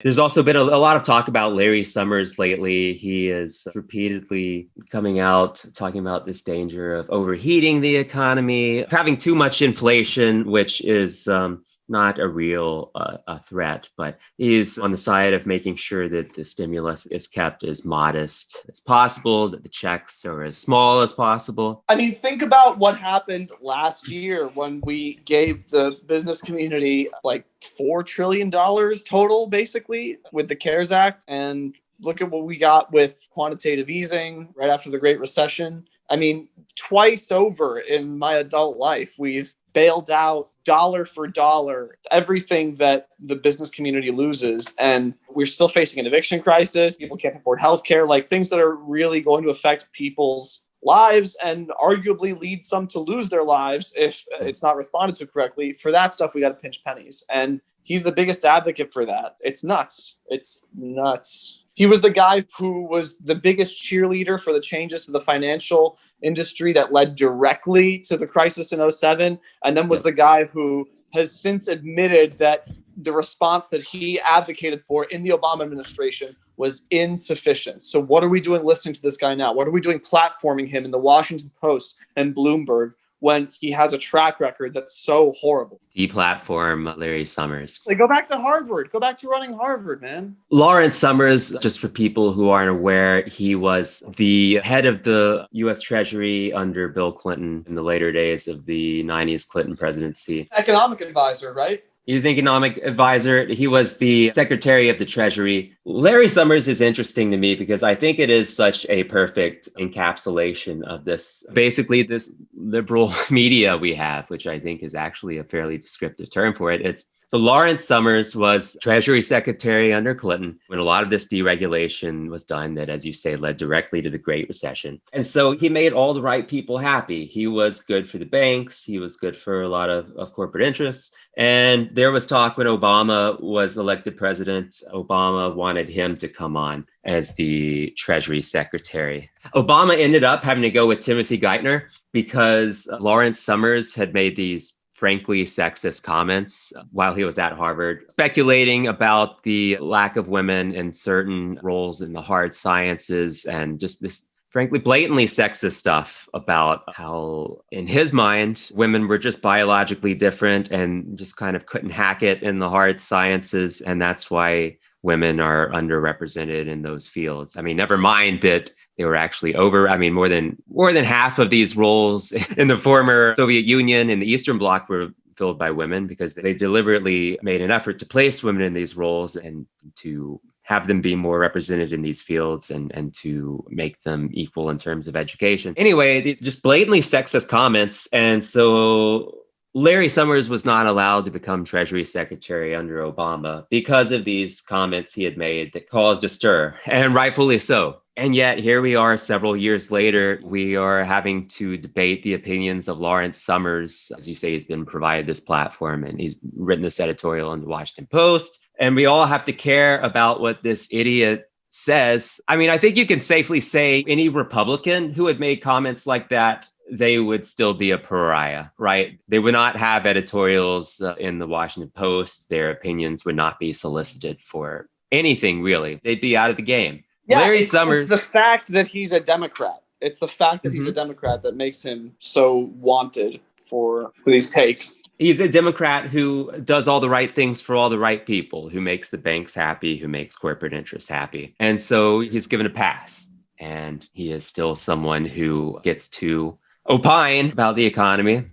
There's also been a lot of talk about Larry Summers lately. He is repeatedly coming out talking about this danger of overheating the economy, having too much inflation, which is not a real a threat, but he's on the side of making sure that the stimulus is kept as modest as possible, that the checks are as small as possible. I mean, think about what happened last year when we gave the business community like $4 trillion total, basically, with the CARES Act. And look at what we got with quantitative easing right after the Great Recession. I mean, twice over in my adult life, we've bailed out dollar for dollar everything that the business community loses. And we're still facing an eviction crisis. People can't afford healthcare, like things that are really going to affect people's lives and arguably lead some to lose their lives if it's not responded to correctly. For that stuff, we got to pinch pennies. And he's the biggest advocate for that. It's nuts. It's nuts. He was the guy who was the biggest cheerleader for the changes to the financial industry that led directly to the crisis in '07, and then was the guy who has since admitted that the response that he advocated for in the Obama administration was insufficient. So what are we doing listening to this guy now? What are we doing platforming him in the Washington Post and Bloomberg when he has a track record that's so horrible? Deplatform Larry Summers. Like, go back to Harvard. Go back to running Harvard, man. Lawrence Summers, just for people who aren't aware, he was the head of the U.S. Treasury under Bill Clinton in the later days of the 90s Clinton presidency. Economic advisor, right? He was an economic advisor. He was the Secretary of the Treasury. Larry Summers is interesting to me because I think it is such a perfect encapsulation of this, basically this liberal media we have, which I think is actually a fairly descriptive term for it. So Lawrence Summers was Treasury Secretary under Clinton when a lot of this deregulation was done that, as you say, led directly to the Great Recession. And so he made all the right people happy. He was good for the banks. He was good for a lot of corporate interests. And there was talk when Obama was elected president, Obama wanted him to come on as the Treasury Secretary. Obama ended up having to go with Timothy Geithner because Lawrence Summers had made these frankly sexist comments while he was at Harvard, speculating about the lack of women in certain roles in the hard sciences and just this frankly blatantly sexist stuff about how, in his mind, women were just biologically different and just kind of couldn't hack it in the hard sciences. And that's why women are underrepresented in those fields. I mean, never mind that they were actually more than half of these roles in the former Soviet Union and the Eastern Bloc were filled by women because they deliberately made an effort to place women in these roles and to have them be more represented in these fields and to make them equal in terms of education. Anyway, these just blatantly sexist comments. And so Larry Summers was not allowed to become Treasury Secretary under Obama because of these comments he had made that caused a stir, and rightfully so. And yet here we are several years later, we are having to debate the opinions of Lawrence Summers. As you say, he's been provided this platform and he's written this editorial in the Washington Post. And we all have to care about what this idiot says. I mean, I think you can safely say any Republican who had made comments like that, they would still be a pariah, right? They would not have editorials in the Washington Post. Their opinions would not be solicited for anything, really. They'd be out of the game. Yeah, Larry Summers. It's the fact that he's a Democrat. It's the fact that he's a Democrat that makes him so wanted for these takes. He's a Democrat who does all the right things for all the right people, who makes the banks happy, who makes corporate interests happy. And so he's given a pass. And he is still someone who gets to opine about the economy.